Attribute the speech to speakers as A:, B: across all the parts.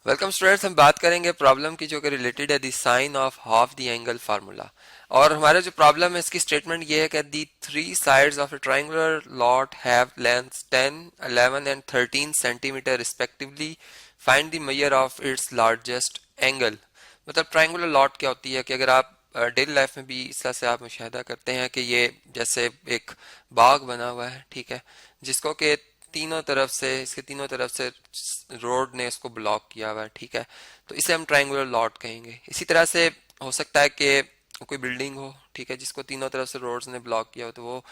A: Welcome students, हम बात करेंगे प्रॉब्लम की जो कि रिलेटेड है the sine of half the angle formula. और हमारा जो प्रॉब्लम है इसकी स्टेटमेंट ये है कि the three sides of a triangular lot have lengths 10, 11 and 13 centimetre respectively. Find the measure of its largest angle. मतलब ट्रायंगुलर लॉट क्या होती है कि अगर आप डेली लाइफ में भी इस तरह से आप मुशाहिदा करते हैं कि ये जैसे एक बाग बना हुआ है, ठीक है, जिसको कि तीनों तरफ से इसके तीनों तरफ से रोड ने इसको ब्लॉक किया हुआ है, ठीक है, तो इसे हम ट्रायंगुलर लॉट कहेंगे। इसी तरह से हो सकता है कि कोई बिल्डिंग हो, ठीक है, जिसको तीनों तरफ से रोड्स ने ब्लॉक किया हो, तो वो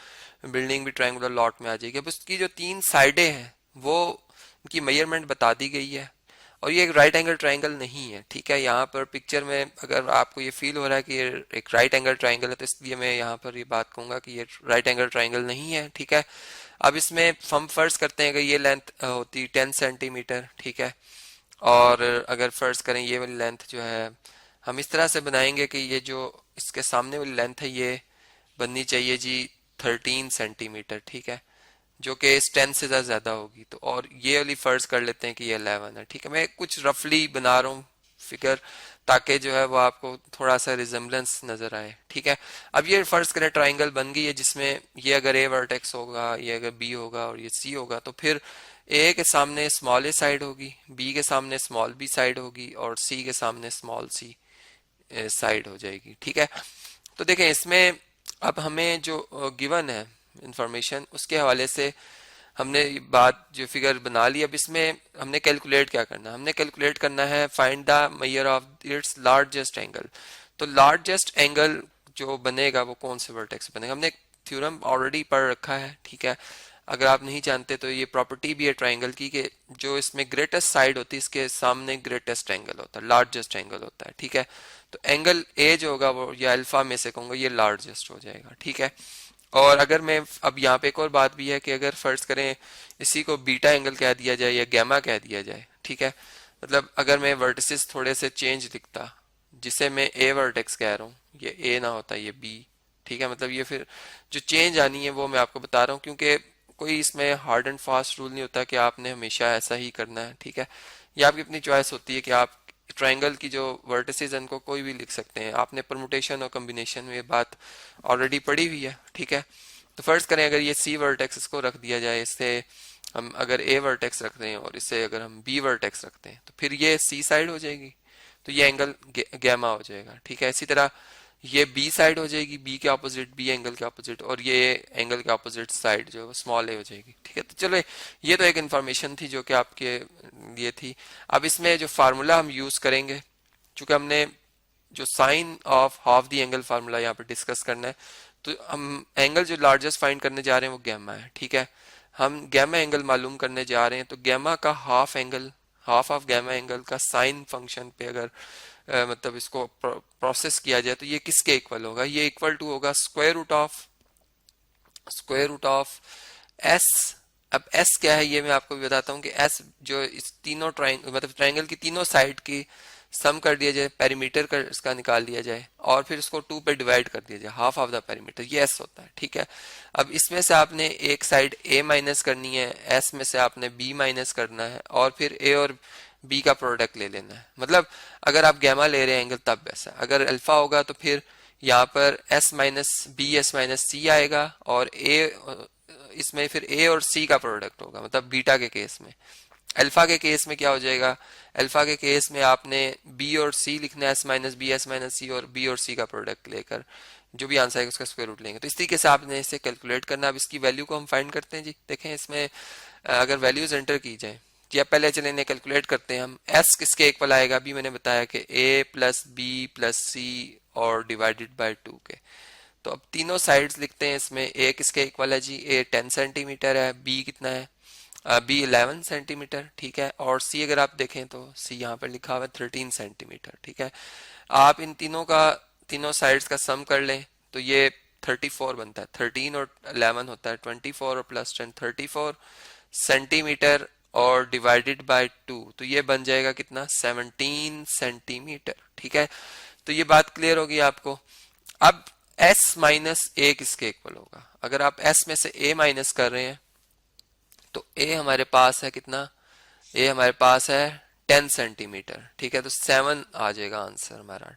A: बिल्डिंग भी ट्रायंगुलर लॉट में आ जाएगी। अब उसकी जो तीन साइडें हैं वो उनकी मेजरमेंट बता दी गई है, और ये एक राइट एंगल ट्रायंगल नहीं है, ठीक है। यहाँ पर पिक्चर में अगर आपको ये फील हो रहा है कि ये एक राइट एंगल ट्रायंगल है, तो इसलिए मैं यहाँ पर ये बात कहूंगा कि ये राइट एंगल ट्रायंगल नहीं है, ठीक है। अब इसमें हम फर्ज करते हैं कि ये लेंथ होती 10 सेंटीमीटर, ठीक है, और अगर फर्ज करें ये वाली लेंथ जो है हम इस तरह से बनाएंगे कि ये जो इसके सामने वाली लेंथ है ये बननी चाहिए जी 13 सेंटीमीटर, ठीक है, जो कि इस 10 से ज्यादा होगी। तो और ये वाली फर्ज कर लेते हैं कि ये 11 है, ठीक है। मैं कुछ रफली बना रहा हूँ फिगर, ताकि जो है वो आपको थोड़ा सा रिजेम्बलेंस नजर आए, ठीक है। अब ये फर्ज करें ट्राइंगल बन गई है, जिसमें ये अगर ए वर्टेक्स होगा, ये अगर बी होगा और ये सी होगा, तो फिर ए के सामने स्मॉल ए साइड होगी, बी के सामने स्मॉल बी साइड होगी, और सी के सामने स्मॉल सी साइड हो जाएगी, ठीक है। तो देखें इसमें अब हमें जो गिवन है इंफॉर्मेशन, उसके हवाले से हमने बात जो फिगर बना ली। अब इसमें हमने कैलकुलेट क्या करना है, हमने कैलकुलेट करना है find the measure of its largest angle. तो लार्जेस्ट एंगल जो बनेगा वो कौन से वर्टेक्स बनेगा, हमने एक थ्योरम ऑलरेडी पढ़ रखा है, ठीक है। अगर आप नहीं जानते तो ये प्रॉपर्टी भी है ट्राइंगल की कि जो इसमें ग्रेटेस्ट साइड होती है इसके सामने ग्रेटेस्ट एंगल होता है, लार्जेस्ट एंगल होता है, ठीक है। तो एंगल ए जो होगा वो या अल्फा में से कहूंगा ये लार्जेस्ट हो जाएगा, ठीक है। और अगर मैं अब यहाँ पे एक और बात भी है कि अगर फर्ज करें इसी को बीटा एंगल कह दिया जाए या गैमा कह दिया जाए, ठीक है, मतलब अगर मैं वर्टिसेस थोड़े से चेंज लिखता, जिसे मैं ए वर्टेक्स कह रहा हूँ, ये ए ना होता ये बी, ठीक है। मतलब ये फिर जो चेंज आनी है वो मैं आपको बता रहा हूँ, क्योंकि कोई इसमें हार्ड एंड फास्ट रूल नहीं होता कि आपने हमेशा ऐसा ही करना है, ठीक है। ये आपकी अपनी चॉइस होती है कि आप ट्रायंगल की जो वर्टिसेस हैं उनको कोई भी लिख सकते हैं। आपने परमुटेशन और कॉम्बिनेशन में ये बात ऑलरेडी पढ़ी हुई है, ठीक है। तो फर्ज करें अगर ये सी वर्टेक्स इसको रख दिया जाए, इससे हम अगर ए वर्टेक्स रखते हैं और इसे अगर हम बी वर्टेक्स रखते हैं, तो फिर ये सी साइड हो जाएगी, तो ये एंगल गैमा हो जाएगा, ठीक है। इसी तरह ये बी साइड हो जाएगी, बी के ऑपोजिट, बी एंगल के ऑपोजिट, और ये एंगल के ऑपोजिट साइड जो स्मॉल ए हो जाएगी, ठीक है। तो चलो ये तो एक इन्फॉर्मेशन थी जो कि आपके लिए थी। अब इसमें जो फार्मूला हम यूज करेंगे, चूंकि हमने जो sine of half the angle formula यहाँ पे डिस्कस करना है, तो हम एंगल जो लार्जेस्ट फाइंड करने जा रहे हैं वो गैमा है, ठीक है। हम गैमा एंगल मालूम करने जा रहे हैं, तो गैमा का half angle, half of gamma angle का साइन फंक्शन पे अगर मतलब इसको प्रोसेस किया जाए तो ये किसके इक्वल होगा, ये इक्वल टू होगा स्क्वायर रूट ऑफ एस। अब एस क्या है ये मैं आपको भी बताता हूँ कि एस जो इस तीनों मतलब ट्राइंगल की तीनों साइड की सम कर दिया जाए, पेरीमीटर का इसका निकाल लिया जाए, और फिर उसको 2 पे डिवाइड कर दिया जाए, हाफ ऑफ द पेरीमीटर, ये एस होता है, ठीक है। अब इसमें से आपने एक साइड ए माइनस करनी है, एस में से आपने बी माइनस करना है, और फिर ए और बी का प्रोडक्ट ले लेना है। मतलब अगर आप गैमा ले रहे हैं एंगल तब वैसा, अगर अल्फा होगा तो फिर यहाँ पर S minus B S minus C आएगा, और ए इसमें फिर ए और सी का प्रोडक्ट होगा, मतलब बीटा के केस में। अल्फा के केस में क्या हो जाएगा, अल्फा के केस में आपने बी और सी लिखना है, S minus B S minus C, और बी और सी का प्रोडक्ट लेकर जो भी आंसर आएगा उसका स्क्वायर रूट लेंगे। तो इस तरीके से आपने इसे कैलकुलेट करना। अब इसकी वैल्यू को हम फाइंड करते हैं जी। देखें इसमें अगर वैल्यूज एंटर की जाए जी, अब पहले चले इन्हें कैलकुलेट करते हैं हम। एस किसके इक्वल आएगा, अभी मैंने बताया कि ए प्लस बी प्लस सी और डिवाइडेड बाय 2 के। तो अब तीनों साइड्स लिखते हैं इसमें। ए किसके इक्वल है जी, ए 10 सेंटीमीटर है, बी कितना है, बी 11 सेंटीमीटर, ठीक है, और सी अगर आप देखें तो सी यहाँ पर लिखा हुआ है 13 सेंटीमीटर, ठीक है। आप इन तीनों का, तीनों साइड्स का सम कर लें तो ये 34 बनता है। 13 और 11 होता है 24, और प्लस 10 34 सेंटीमीटर, और डिवाइडेड बाय 2 तो ये बन जाएगा कितना, 17 सेंटीमीटर, ठीक है। तो ये बात क्लियर होगी आपको। अब s माइनस ए किसके इक्वल होगा, अगर आप s में से a माइनस कर रहे हैं तो a हमारे पास है कितना, a हमारे पास है 10 सेंटीमीटर, ठीक है। तो 7 आ जाएगा आंसर हमारा।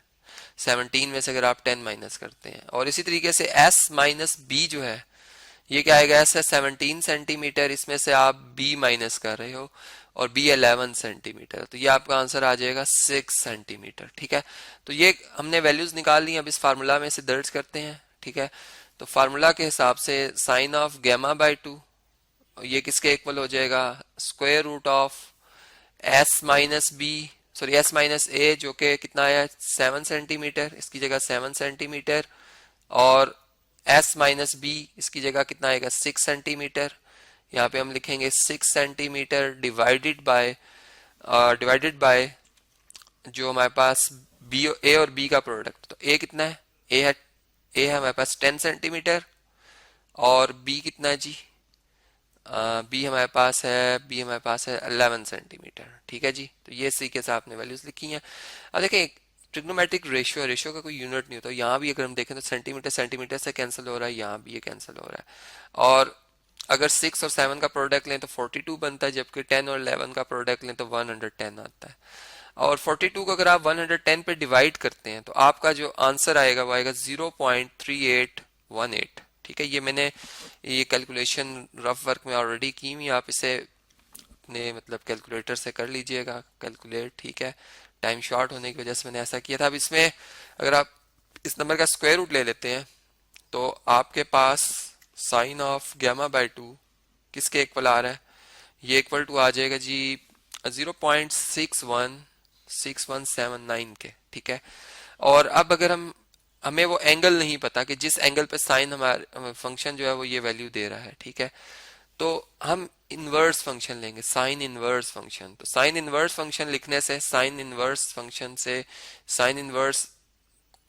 A: 17 में से अगर आप 10 माइनस करते हैं, और इसी तरीके से S माइनस बी जो है, ये क्या आएगा, S है 17 सेंटीमीटर, इसमें से आप B माइनस कर रहे हो और B 11 सेंटीमीटर, तो ये आपका आंसर आ जाएगा 6 सेंटीमीटर, ठीक है। तो ये हमने वैल्यूज निकाल ली, अब इस फार्मूला में से दर्ज करते हैं, ठीक है। तो फार्मूला के हिसाब से साइन ऑफ गैमा बाय 2, ये किसके इक्वल हो जाएगा, square root of S minus B, sorry S minus A, जो कि कितना आया 7 सेंटीमीटर, इसकी जगह 7 सेंटीमीटर, और एस माइनस बी इसकी जगह कितना आएगा 6 सेंटीमीटर। यहाँ पे हम लिखेंगे 6 सेंटीमीटर डिवाइडेड बाय जो हमारे पास बी ए और बी का प्रोडक्ट, तो ए कितना है, ए है हमारे पास 10 सेंटीमीटर, और बी कितना है जी, बी हमारे पास है 11 सेंटीमीटर, ठीक है जी। तो ये तरीके से आपने वैल्यूज लिखी हैं। अब देखें, ट्रिग्नोमेट्रिक रेशियो का कोई यूनिट नहीं होता, यहाँ भी अगर हम देखें तो सेंटीमीटर सेंटीमीटर से कैंसिल हो रहा है, यहाँ भी ये कैंसिल हो रहा है। और अगर 6 और 7 का प्रोडक्ट लें तो 42 बनता है, जबकि 10 और 11 का प्रोडक्ट लें तो 110 आता है। और 42 को अगर आप 110 पे डिवाइड करते हैं तो आपका जो आंसर आएगा वो आएगा 0.3818, ठीक है। ये मैंने ये कैलकुलेशन रफ वर्क में ऑलरेडी की हुई, आप इसे अपने मतलब कैलकुलेटर से कर लीजिएगा कैलकुलेट, ठीक है। टाइम शॉर्ट होने की वजह से मैंने ऐसा किया था। अब इसमें अगर आप इस नंबर का स्क्वायर रूट ले लेते हैं तो आपके पास साइन ऑफ गैमा बाय 2 किसके इक्वल आ रहा है, ये इक्वल टू आ जाएगा जी 0.616179 के, ठीक है। और अब अगर हमें वो एंगल नहीं पता कि जिस एंगल पे साइन हमारे फंक्शन जो है वो ये वैल्यू दे रहा है, ठीक है, तो हम इनवर्स फंक्शन लेंगे, साइन इनवर्स फंक्शन। तो साइन इनवर्स फंक्शन लिखने से साइन इनवर्स फंक्शन से साइन इनवर्स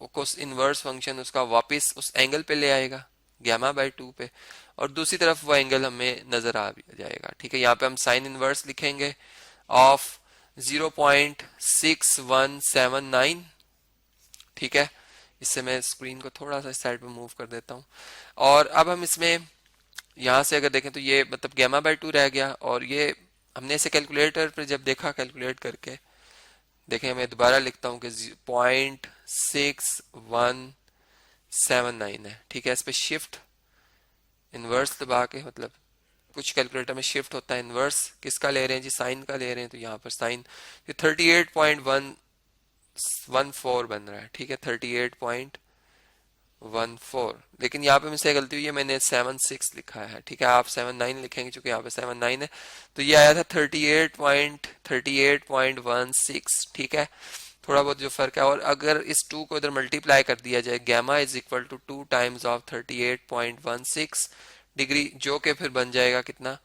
A: को इनवर्स फंक्शन उसका वापस उस एंगल पे ले आएगा गैमा बाय 2 पे, और दूसरी तरफ वो एंगल हमें नजर आ जाएगा, ठीक है। यहाँ पे हम साइन इनवर्स लिखेंगे ऑफ 0.6179, ठीक है। इससे मैं स्क्रीन को थोड़ा सा साइड पे मूव कर देता हूँ। और अब हम इसमें यहाँ से अगर देखें तो ये मतलब गैमा बाय 2 रह गया, और ये हमने इसे कैलकुलेटर पर जब देखा कैलकुलेट करके, देखें मैं दोबारा लिखता हूँ कि 0.6179 है, ठीक है। इस पे शिफ्ट इनवर्स दबा के, मतलब कुछ कैलकुलेटर में शिफ्ट होता है, इनवर्स किसका ले रहे हैं जी, साइन का ले रहे हैं, तो यहाँ पर साइन 38.114 बन रहा है, ठीक है, 38.14। लेकिन यहाँ पे मुझसे गलती हुई है, मैंने 76 लिखा है, ठीक है, आप 79 लिखेंगे क्योंकि यहाँ पे 79 है। तो ये आया था 38.16, ठीक है, थोड़ा बहुत जो फर्क है। और अगर इस 2 को इधर मल्टीप्लाई कर दिया जाए, gamma is equal to 2 times of 38.16 degree, जो कि फिर बन जाएगा कितना,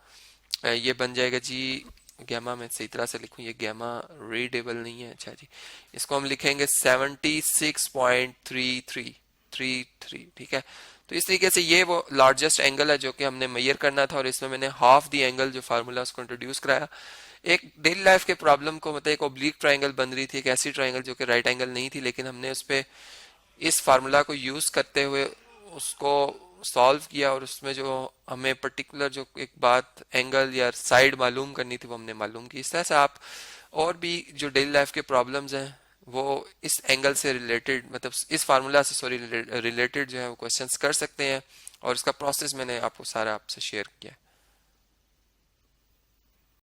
A: ये बन जाएगा जी, गैमा में सही तरह से लिखूं, ये गैमा रीडेबल नहीं है, अच्छा जी, इसको हम लिखेंगे 76.3333, ठीक है। तो इस तरीके से ये वो लार्जेस्ट एंगल है जो कि हमने मेजर करना था, और इसमें मैंने हाफ दी एंगल जो फार्मूला उसको इंट्रोड्यूस कराया। एक डेली लाइफ के प्रॉब्लम को, मतलब एक ओब्लिक ट्राइंगल बन रही थी, एक ऐसी ट्राइंगल जो कि राइट एंगल नहीं थी, लेकिन हमने उस पर इस फार्मूला को यूज करते हुए उसको सॉल्व किया, और उसमें जो हमें पर्टिकुलर जो एक बात एंगल या साइड मालूम करनी थी वो हमने मालूम की। इस तरह से आप और भी जो डेली लाइफ के प्रॉब्लम्स हैं वो इस एंगल से रिलेटेड, मतलब इस फार्मूला से सॉरी रिलेटेड जो है वो क्वेश्चंस कर सकते हैं, और इसका प्रोसेस मैंने आपको सारा आपसे शेयर किया है।